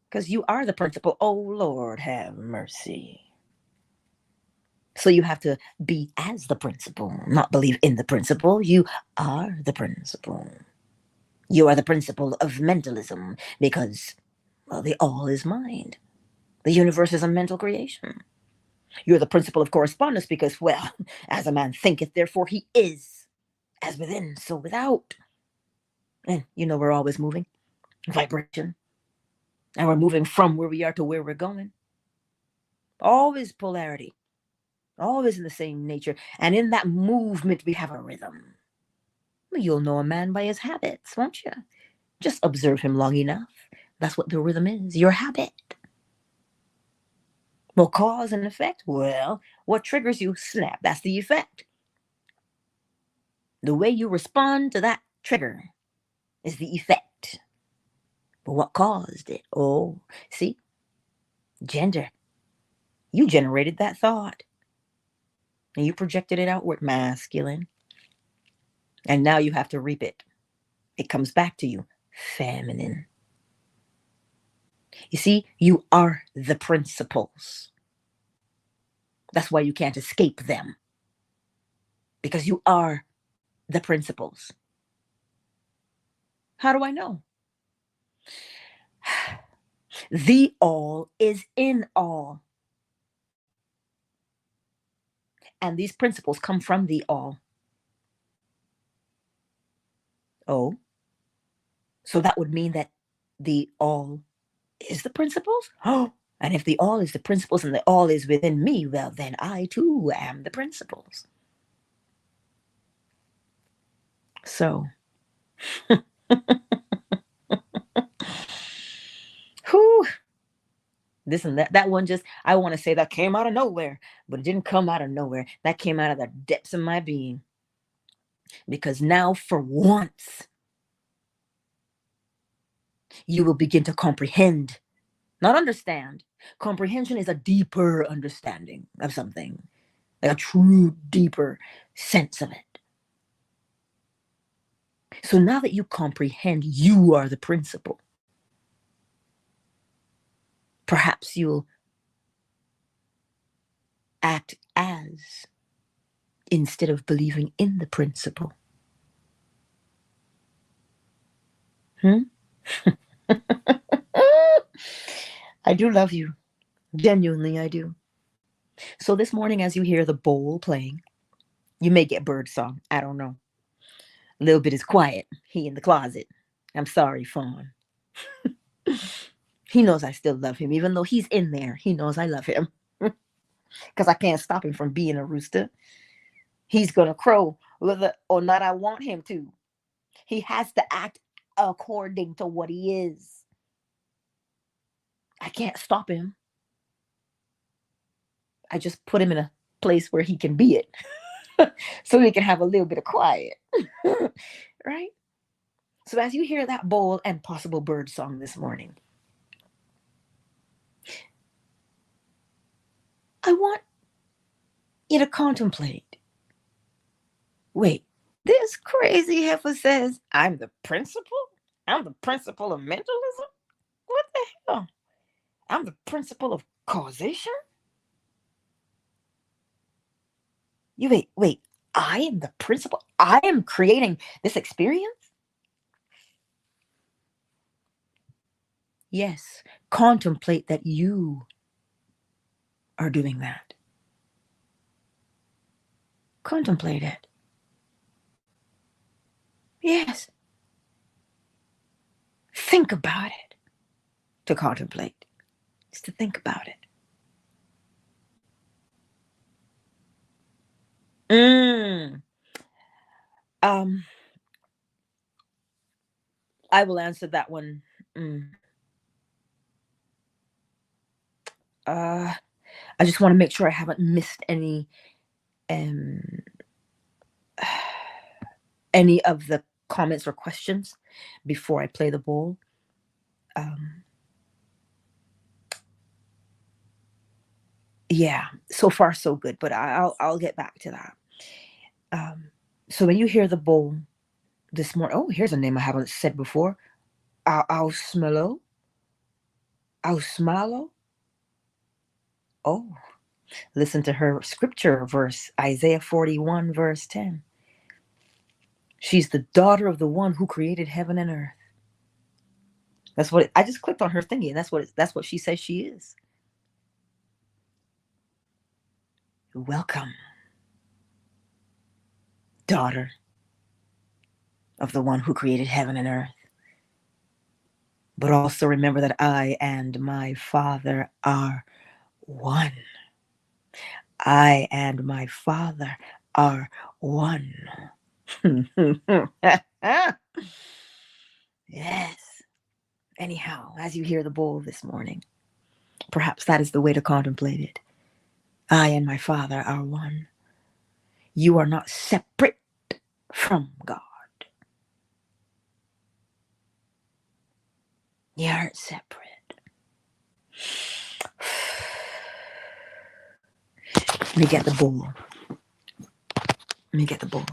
[SPEAKER 1] because you are the principle. Oh, Lord, have mercy. So you have to be as the principle, not believe in the principle. You are the principle. You are the principle of mentalism, because, well, the all is mind. The universe is a mental creation. You're the principle of correspondence because, well, as a man thinketh, therefore he is. As within, so without. And you know we're always moving. Vibration. And we're moving from where we are to where we're going. Always polarity. Always in the same nature. And in that movement, we have a rhythm. Well, you'll know a man by his habits, won't you? Just observe him long enough. That's what the rhythm is, your habit. Well, cause and effect. Well, what triggers you? Snap. That's the effect. The way you respond to that trigger is the effect. But what caused it? Oh, see? Gender. You generated that thought. And you projected it outward, masculine. And now you have to reap it. It comes back to you, feminine. You see, you are the principles. That's why you can't escape them. Because you are the principles. How do I know? The all is in all. And these principles come from the all. Oh, so that would mean that the all is the principles? Oh, and if the all is the principles and the all is within me, well, then I too am the principles. So, whew, this and that one just, I want to say that came out of nowhere, but it didn't come out of nowhere. That came out of the depths of my being. Because now, for once, you will begin to comprehend, not understand. Comprehension is a deeper understanding of something, like a true, deeper sense of it. So now that you comprehend you are the principle, perhaps you'll act as, instead of believing in the principle. I do love you. Genuinely, I do. So this morning, as you hear the bowl playing, You may get bird song. I don't know. A little bit is quiet. He in the closet. I'm sorry, Fawn. He knows I still love him, even though he's in there. He knows I love him because I can't stop him from being a rooster. He's gonna crow whether or not I want him to. He has to act according to what he is. I can't stop him. I just put him in a place where he can be it so he can have a little bit of quiet. Right? So as you hear that bowl and possible bird song this morning, I want you to contemplate. Wait, this crazy heifer says I'm the principal? I'm the principal of mentalism? What the hell? I'm the principal of causation? You wait, I am the principal? I am creating this experience? Yes, contemplate that you are doing that. Contemplate it. Yes. Think about it. To contemplate is to think about it. Um, I will answer that one. I just want to make sure I haven't missed any of the comments or questions before I play the bowl. Yeah, so far so good, but I'll get back to that. So when you hear the bowl this morning, oh, here's a name I haven't said before. Ausmalo. Ausmalo. Oh, listen to her scripture verse, Isaiah 41, verse 10. She's the daughter of the one who created heaven and earth. That's what I just clicked on her thingy, and that's what she says she is. Welcome, daughter of the one who created heaven and earth. But also remember that I and my Father are one. I and my Father are one. Yes. Anyhow, as you hear the bowl this morning, perhaps that is the way to contemplate it. I and my Father are one. You are not separate from God. You aren't separate. Let me get the bowl.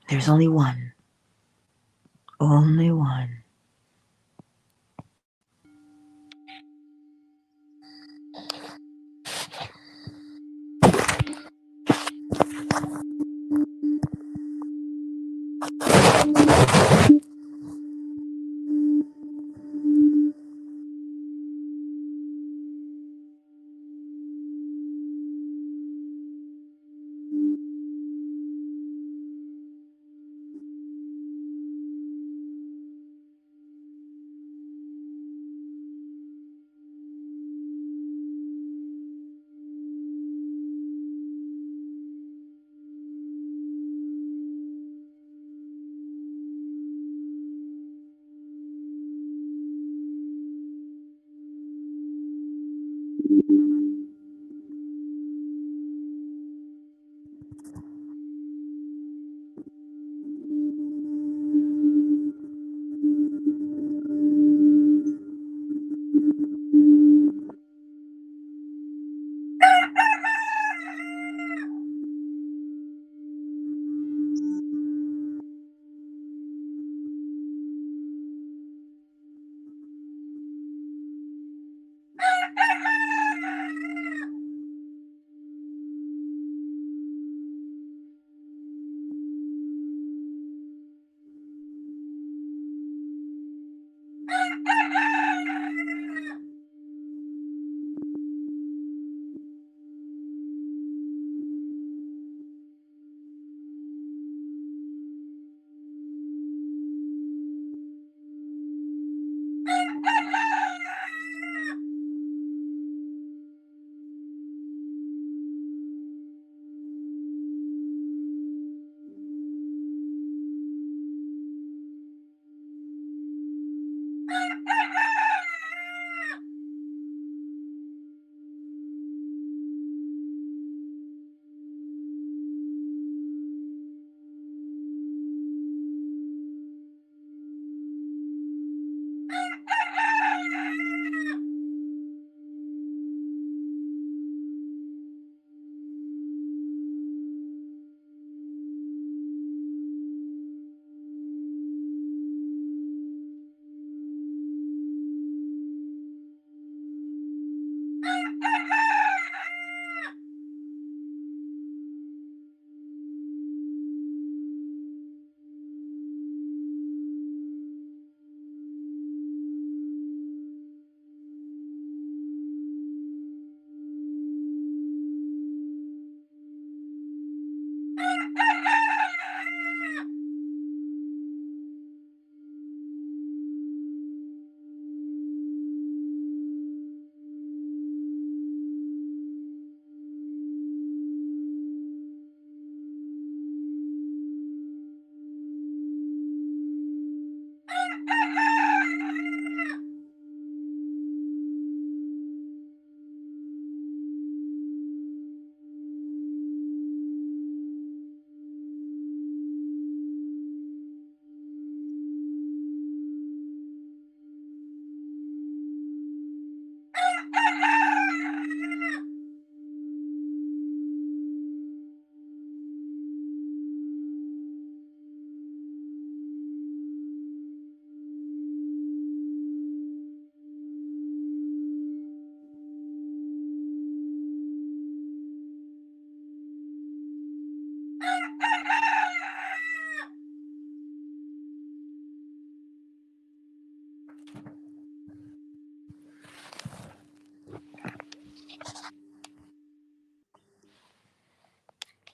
[SPEAKER 1] There's only one. Only one.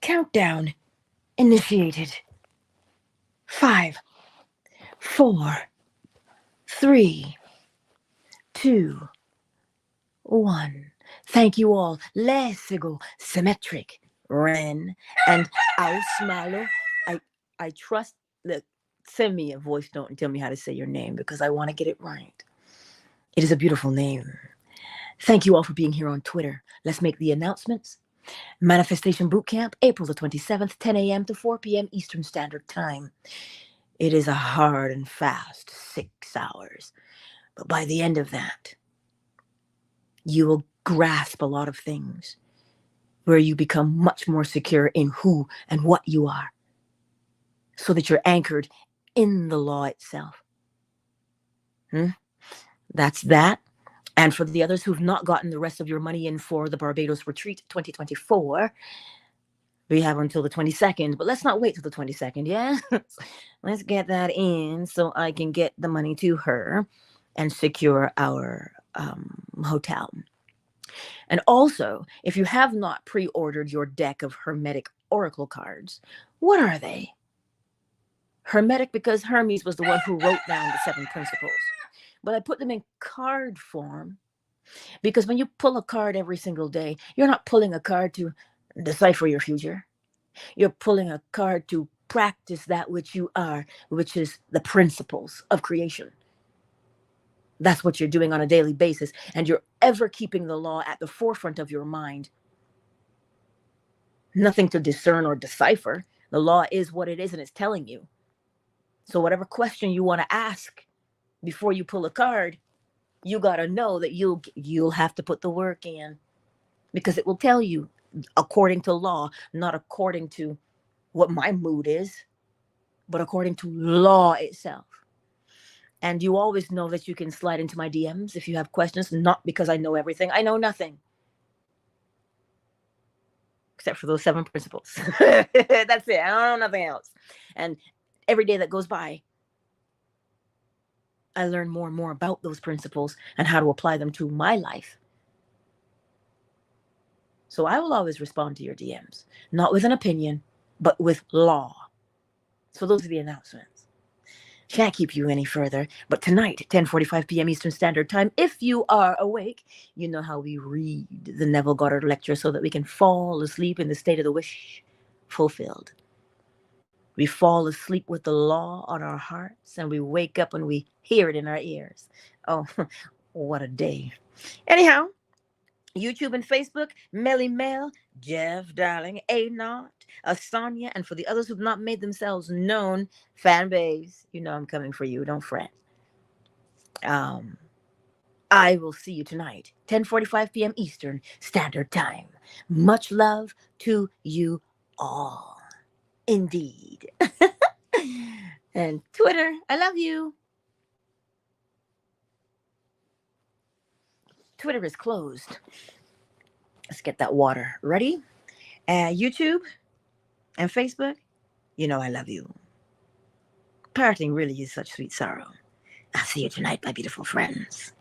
[SPEAKER 1] Countdown initiated. 5, 4, 3, 2, 1. Thank you all. Let's go. Symmetric. Ren and Ausmalo. I trust that. Send me a voice note and tell me how to say your name because I want to get it right. It is a beautiful name. Thank you all for being here on Twitter. Let's make the announcements. Manifestation Bootcamp, April the 27th, 10 a.m. to 4 p.m. Eastern Standard Time. It is a hard and fast 6 hours. But by the end of that, you will grasp a lot of things where you become much more secure in who and what you are so that you're anchored in the law itself. That's that. And for the others who've not gotten the rest of your money in for the Barbados Retreat 2024, we have until the 22nd, but let's not wait till the 22nd, yeah? Let's get that in so I can get the money to her and secure our hotel. And also, if you have not pre-ordered your deck of Hermetic Oracle cards, what are they? Hermetic because Hermes was the one who wrote down the 7 principles. But I put them in card form because when you pull a card every single day, you're not pulling a card to decipher your future. You're pulling a card to practice that which you are, which is the principles of creation. That's what you're doing on a daily basis, and you're ever keeping the law at the forefront of your mind. Nothing to discern or decipher. The law is what it is, and it's telling you. So whatever question you want to ask before you pull a card, you got to know that you'll have to put the work in because it will tell you according to law, not according to what my mood is, but according to law itself. And you always know that you can slide into my DMs if you have questions, not because I know everything. I know nothing. Except for those 7 principles. That's it. I don't know nothing else. And every day that goes by, I learn more and more about those principles and how to apply them to my life. So I will always respond to your DMs, not with an opinion, but with law. So those are the announcements. Can't keep you any further, but tonight, 10:45 p.m. Eastern Standard Time, if you are awake, you know how we read the Neville Goddard lecture so that we can fall asleep in the state of the wish fulfilled. We fall asleep with the law on our hearts, and we wake up and we hear it in our ears. Oh, what a day. Anyhow, YouTube and Facebook, Melly Mel, Jeff Darling, A-Not, Asanya, and for the others who've not made themselves known, fan base, you know I'm coming for you, don't fret. I will see you tonight, 10:45 p.m. Eastern Standard Time. Much love to you all. Indeed. And Twitter, I love you. Twitter is closed. Let's get that water ready. YouTube and Facebook, you know I love you. Parting really is such sweet sorrow. I'll see you tonight, my beautiful friends.